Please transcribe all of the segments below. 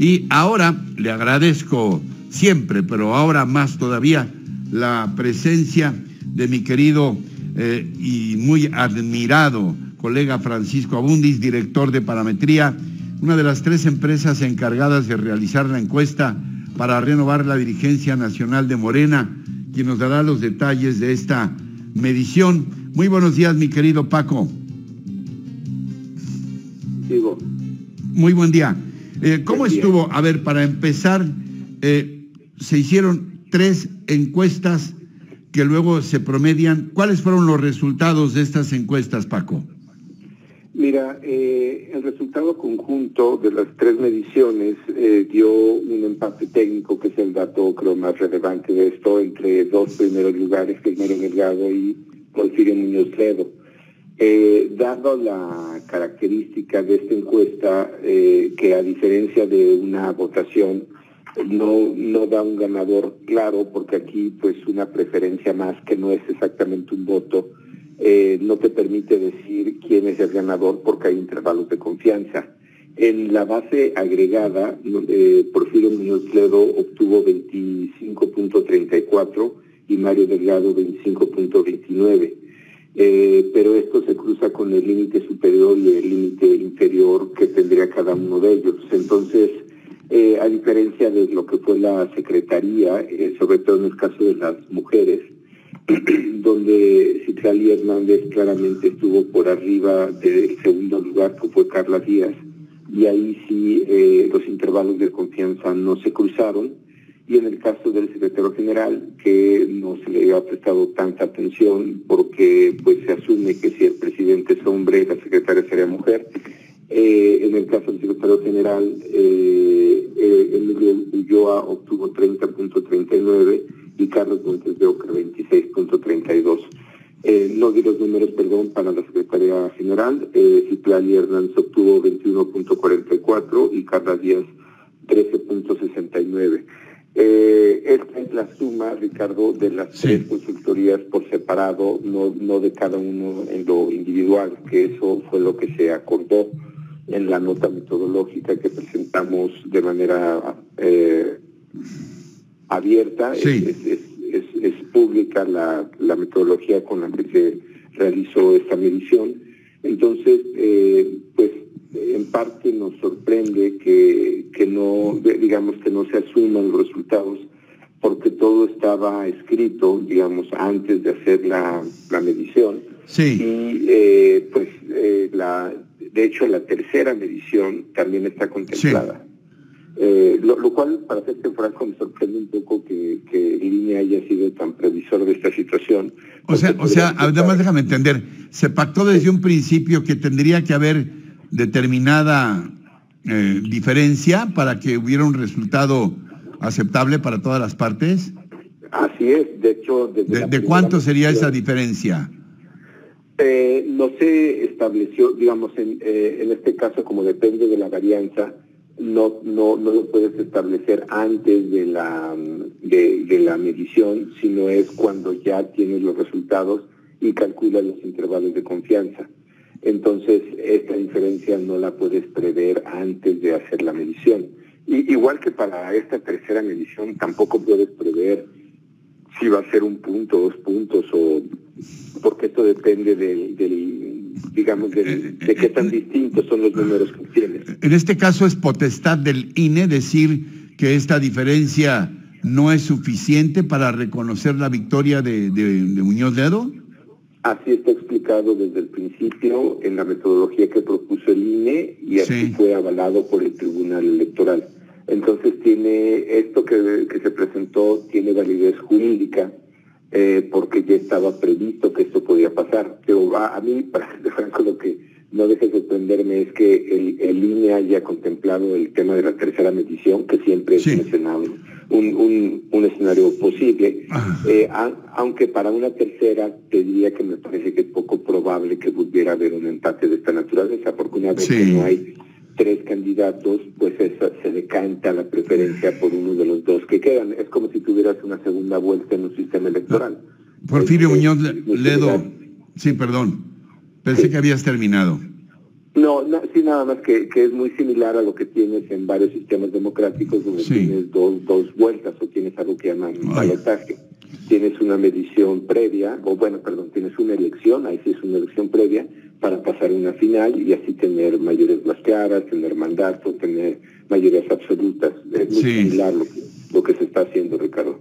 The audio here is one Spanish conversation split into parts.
Y ahora le agradezco siempre, pero ahora más todavía, la presencia de mi querido y muy admirado colega Francisco Abundis, director de Parametría, una de las 3 empresas encargadas de realizar la encuesta para renovar la dirigencia nacional de Morena, quien nos dará los detalles de esta medición. Muy buenos días, mi querido Paco. Digo. Muy buen día. ¿Cómo estuvo? A ver, para empezar, se hicieron 3 encuestas que luego se promedian. ¿Cuáles fueron los resultados de estas encuestas, Paco? Mira, el resultado conjunto de las 3 mediciones dio un empate técnico, que es el dato creo más relevante de esto, entre 2 primeros lugares, que es Mario Delgado y Porfirio Muñoz Ledo. Dado la característica de esta encuesta, que a diferencia de una votación, no da un ganador claro, porque aquí pues una preferencia más, que no es exactamente un voto, no te permite decir quién es el ganador porque hay intervalos de confianza. En la base agregada, Porfirio Muñoz Ledo obtuvo 25.34 y Mario Delgado 25.29. Pero esto se cruza con el límite superior y el límite inferior que tendría cada uno de ellos. Entonces, a diferencia de lo que fue la secretaría, sobre todo en el caso de las mujeres, donde Citlali Hernández claramente estuvo por arriba del segundo lugar, que fue Carla Díaz, y ahí sí los intervalos de confianza no se cruzaron. Y en el caso del secretario general, que no se le había prestado tanta atención porque pues se asume que si el presidente es hombre, la secretaria sería mujer. En el caso del secretario general, Emilio Ulloa obtuvo 30.39 y Carlos Montes de Oca 26.32. No di los números, perdón, para la secretaria general. Citlali Hernández obtuvo 21.44 y Carla Díaz 13.69. Esta es la suma, Ricardo, de las 3 consultorías por separado, no de cada uno en lo individual, que eso fue lo que se acordó en la nota metodológica que presentamos de manera abierta. Sí. Es pública la metodología con la que se realizó esta medición. Entonces, pues en parte nos sorprende que no, digamos, que no se asuman los resultados, porque todo estaba escrito, digamos, antes de hacer la medición. Sí. Y de hecho la tercera medición también está contemplada. Sí. Lo cual, para serte franco, me sorprende un poco que el INE haya sido tan previsor de esta situación. O sea, además déjame entender, se pactó desde un principio que tendría que haber determinada diferencia para que hubiera un resultado aceptable para todas las partes. Así es, de hecho... ¿De cuánto sería esa diferencia? No se estableció, digamos, en este caso, como depende de la varianza, no lo puedes establecer antes de la medición, sino es cuando ya tienes los resultados y calculas los intervalos de confianza. Entonces, esta diferencia no la puedes prever antes de hacer la medición. Igual que para esta tercera medición, tampoco puedes prever si va a ser 1 punto, 2 puntos, porque esto depende de qué tan distintos son los números que tienes. En este caso es potestad del INE decir que esta diferencia no es suficiente para reconocer la victoria de Muñoz Ledo. Así está explicado desde el principio en la metodología que propuso el INE y así fue avalado por el Tribunal Electoral. Entonces esto que se presentó tiene validez jurídica porque ya estaba previsto que esto podía pasar. Pero a mí, para Franco, lo que no deja de sorprenderme es que el INE haya contemplado el tema de la tercera medición, que siempre es mencionado, un escenario posible, aunque para una tercera te diría que me parece que es poco probable que pudiera haber un empate de esta naturaleza, porque una vez que no hay 3 candidatos, pues se decanta la preferencia por uno de los 2 que quedan. Es como si tuvieras una segunda vuelta en un sistema electoral. Porfirio Muñoz Ledo, sí, perdón, pensé que habías terminado. No, sí, nada más que es muy similar a lo que tienes en varios sistemas democráticos donde tienes dos vueltas o tienes algo que llaman balotaje. Tienes una medición previa, tienes una elección, ahí sí es una elección previa para pasar una final y así tener mayorías más claras, tener mandato, tener mayorías absolutas. Es muy similar lo que se está haciendo, Ricardo.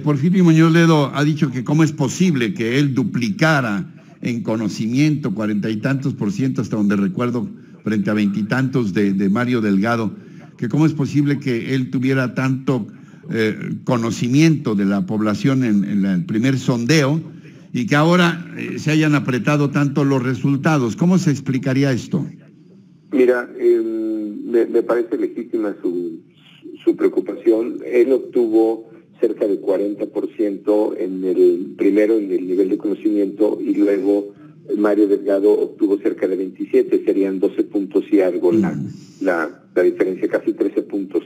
Porfirio Muñoz Ledo ha dicho que cómo es posible que él duplicara en conocimiento 40 y tantos %, hasta donde recuerdo, frente a 20 y tantos de Mario Delgado, que cómo es posible que él tuviera tanto conocimiento de la población en el primer sondeo y que ahora se hayan apretado tanto los resultados. ¿Cómo se explicaría esto? Mira, me parece legítima su preocupación. Él obtuvo cerca de 40% primero en el nivel de conocimiento y luego Mario Delgado obtuvo cerca de 27, serían 12 puntos y algo la diferencia, casi 13 puntos.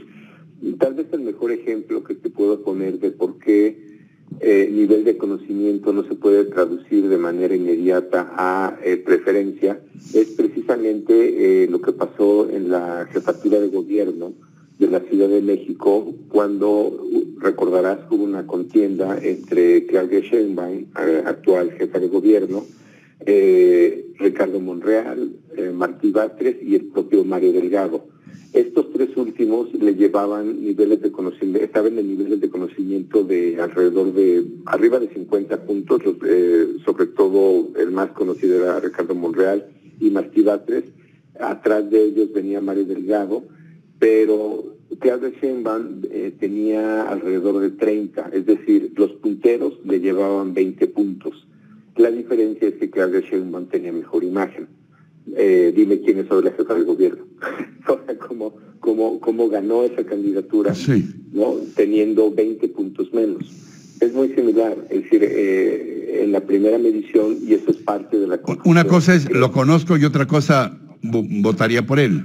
Tal vez el mejor ejemplo que te puedo poner de por qué nivel de conocimiento no se puede traducir de manera inmediata a preferencia es precisamente lo que pasó en la jefatura de gobierno de la Ciudad de México, cuando, recordarás, hubo una contienda entre Claudia Sheinbaum, actual jefa de gobierno, Ricardo Monreal, Martí Batres y el propio Mario Delgado. Estos tres últimos le llevaban niveles de conocimiento, estaban en niveles de conocimiento de arriba de 50 puntos, sobre todo el más conocido era Ricardo Monreal y Martí Batres. Atrás de ellos venía Mario Delgado, pero Claudia Sheinbaum tenía alrededor de 30, es decir, los punteros le llevaban 20 puntos. La diferencia es que Claudia Sheinbaum tenía mejor imagen. Dime quién es hoy la jefa del gobierno. O sea, cómo ganó esa candidatura, ¿no? Teniendo 20 puntos menos. Es muy similar, es decir, en la primera medición, y eso es parte de la confusión. Una cosa es, lo conozco, y otra cosa, votaría por él.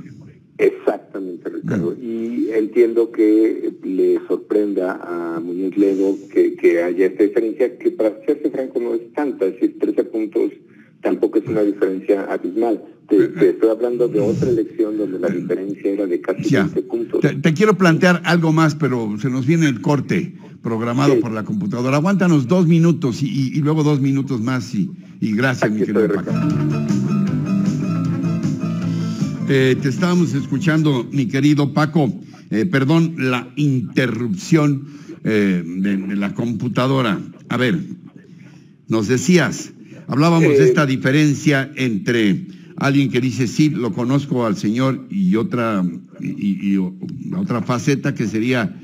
Exactamente, Ricardo. Y entiendo que le sorprenda a Muñoz Ledo que haya esta diferencia, que para serse franco no es tanta, es decir, 13 puntos tampoco es una diferencia abismal. Te estoy hablando de otra elección donde la diferencia era de casi 20 puntos. Te quiero plantear algo más, pero se nos viene el corte programado por la computadora. Aguántanos 2 minutos y luego 2 minutos más y gracias, mi querido Paco. Te estábamos escuchando, mi querido Paco. Perdón la interrupción de la computadora. A ver, nos decías, hablábamos de esta diferencia entre alguien que dice sí, lo conozco al señor, y otra faceta que sería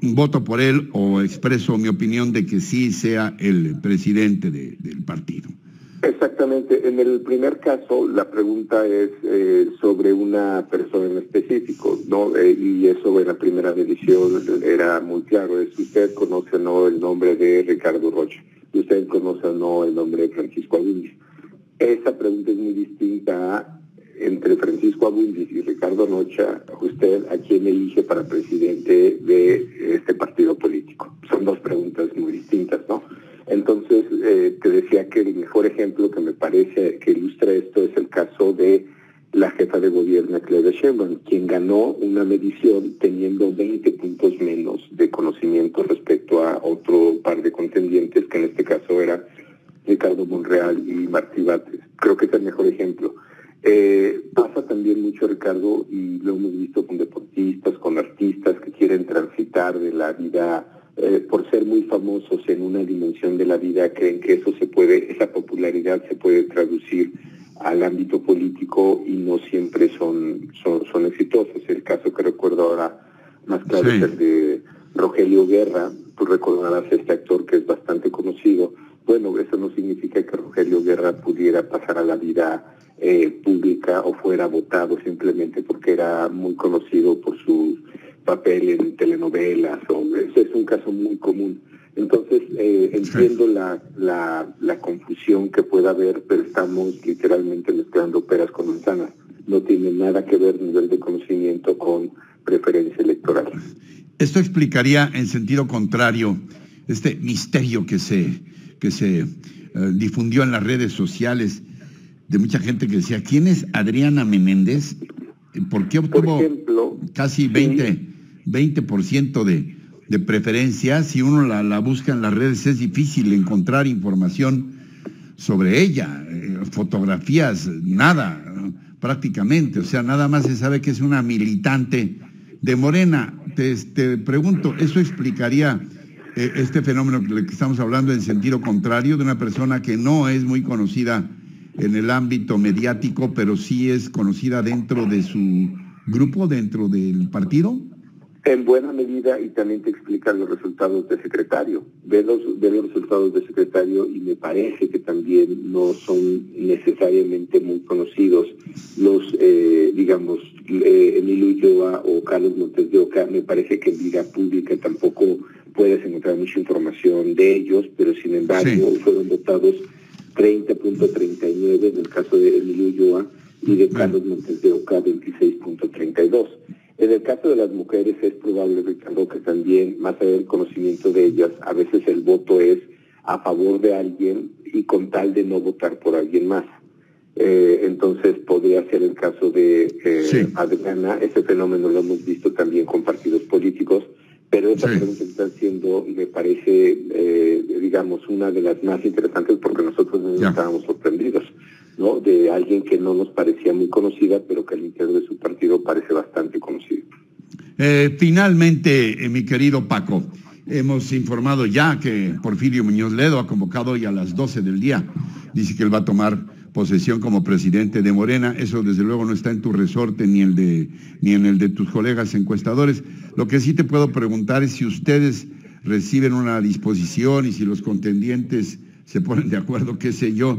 voto por él o expreso mi opinión de que sí sea el presidente del partido. Exactamente. En el primer caso, la pregunta es sobre una persona en específico, ¿no? Y eso en la primera edición era muy claro. Es usted conoce o no el nombre de Ricardo Rocha, usted conoce o no el nombre de Francisco Abundis. Esa pregunta es muy distinta entre Francisco Abundis y Ricardo Rocha. Usted a quién elige para presidente de este partido político. Son dos preguntas muy distintas, ¿no? Entonces, te decía que el mejor ejemplo que me parece que ilustra esto es el caso de la jefa de gobierno, Claudia Sheinbaum, quien ganó una medición teniendo 20 puntos menos de conocimiento respecto a otro par de contendientes, que en este caso era Ricardo Monreal y Martí Batres. Creo que es el mejor ejemplo. Pasa también mucho, Ricardo, y lo hemos visto con deportistas, con artistas que quieren transitar de la vida, por ser muy famosos en una dimensión de la vida, creen que esa popularidad se puede traducir al ámbito político y no siempre son exitosos. El caso que recuerdo ahora más claro es el de Rogelio Guerra. Tú recordarás este actor que es bastante conocido. Bueno, eso no significa que Rogelio Guerra pudiera pasar a la vida pública o fuera votado simplemente porque era muy conocido por su papel en telenovelas. Ese es un caso muy común. Entonces, entiendo la confusión que pueda haber, pero estamos literalmente mezclando peras con manzanas. No tiene nada que ver nivel de conocimiento con preferencia electoral. Esto explicaría en sentido contrario este misterio que se difundió en las redes sociales de mucha gente que decía, ¿quién es Adriana Menéndez? ¿Por qué obtuvo casi 20% de preferencia? Si uno la busca en las redes es difícil encontrar información sobre ella, fotografías, nada, prácticamente. O sea, nada más se sabe que es una militante de Morena. Te pregunto, ¿eso explicaría este fenómeno que estamos hablando en sentido contrario, de una persona que no es muy conocida en el ámbito mediático, pero sí es conocida dentro de su grupo, dentro del partido? En buena medida, y también te explica los resultados de secretario. Ve los resultados de secretario y me parece que también no son necesariamente muy conocidos los, Emilio Ulloa o Carlos Montes de Oca. Me parece que en vida pública tampoco puedes encontrar mucha información de ellos, pero sin embargo fueron votados 30.39 en el caso de Emilio Ulloa y de Carlos Montes de Oca 26.32. En el caso de las mujeres es probable, Ricardo, que también, más allá del conocimiento de ellas, a veces el voto es a favor de alguien y con tal de no votar por alguien más. Entonces podría ser el caso de Adriana. Ese fenómeno lo hemos visto también con partidos políticos, pero esa pregunta que está haciendo me parece, una de las más interesantes, porque nosotros nos estábamos sorprendidos, ¿no? De alguien que no nos parecía muy conocida, pero que al interior de su partido parece bastante conocida. Finalmente, mi querido Paco, hemos informado ya que Porfirio Muñoz Ledo ha convocado hoy a las 12 del día. Dice que él va a tomar posesión como presidente de Morena. Eso desde luego no está en tu resorte ni en el de tus colegas encuestadores. Lo que sí te puedo preguntar es si ustedes reciben una disposición y si los contendientes se ponen de acuerdo, qué sé yo.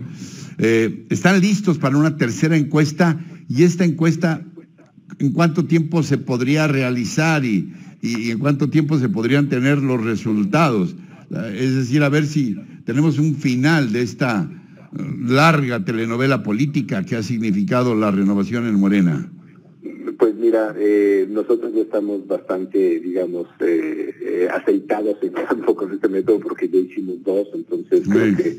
¿Están listos para una tercera encuesta? Y esta encuesta, ¿en cuánto tiempo se podría realizar y en cuánto tiempo se podrían tener los resultados? Es decir, a ver si tenemos un final de esta larga telenovela política que ha significado la renovación en Morena. Pues mira, nosotros ya estamos bastante, aceitados en campo con este método, porque ya hicimos 2, entonces creo que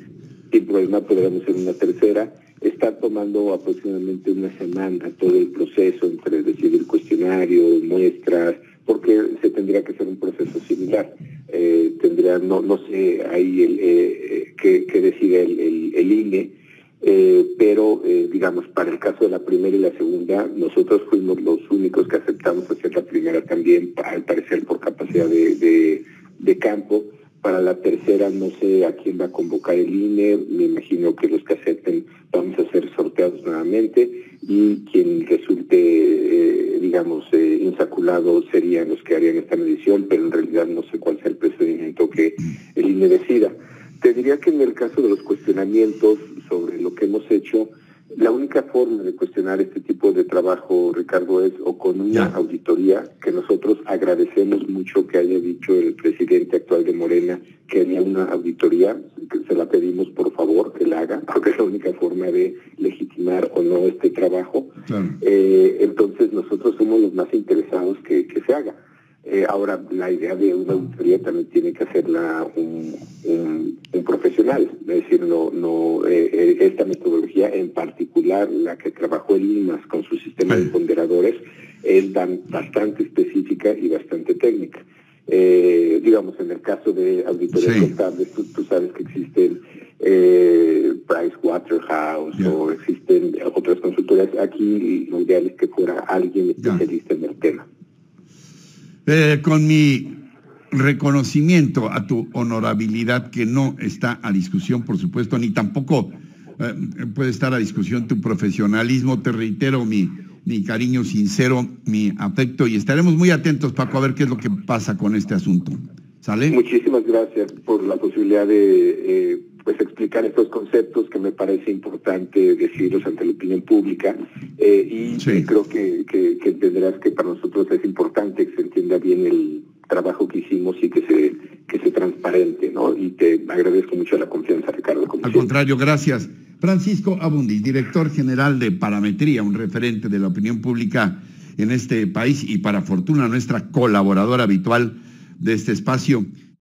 sin problema podríamos hacer una tercera. Está tomando aproximadamente una semana todo el proceso, entre decidir cuestionario, muestras, porque se tendría que hacer un proceso similar. No sé ahí que decide el INE, pero para el caso de la primera y la segunda, nosotros fuimos los únicos que aceptamos hacer la primera también, al parecer por capacidad de campo. Para la tercera no sé a quién va a convocar el INE, me imagino que los que acepten vamos a ser sorteados nuevamente y quien resulte, insaculado serían los que harían esta medición, pero en realidad no sé cuál sea el procedimiento que el INE decida. Te diría que en el caso de los cuestionamientos sobre lo que hemos hecho, la única forma de cuestionar este tipo de trabajo, Ricardo, es o con una auditoría, que nosotros agradecemos mucho que haya dicho el presidente actual de Morena que haría una auditoría, que se la pedimos por favor que la haga, porque es la única forma de legitimar o no este trabajo. Entonces nosotros somos los más interesados que se haga. Ahora, la idea de una auditoría también tiene que hacerla un profesional, es decir, esta metodología, en particular la que trabajó el IMAS con su sistema de ponderadores, es bastante específica y bastante técnica. En el caso de auditorías contables, tú sabes que existen Pricewaterhouse o existen otras consultoras. Aquí lo ideal es que fuera alguien especialista en el tema. Con mi reconocimiento a tu honorabilidad, que no está a discusión, por supuesto, ni tampoco puede estar a discusión tu profesionalismo, te reitero mi cariño sincero, mi afecto, y estaremos muy atentos, Paco, a ver qué es lo que pasa con este asunto. ¿Sale? Muchísimas gracias por la posibilidad de explicar estos conceptos, que me parece importante decirlos ante la opinión pública, creo que entenderás que para nosotros es importante que se entienda bien el trabajo que hicimos y que se transparente, ¿no? Y te agradezco mucho la confianza, Ricardo. Al contrario, gracias. Francisco Abundis, director general de Parametría, un referente de la opinión pública en este país y, para fortuna nuestra, colaborador habitual de este espacio.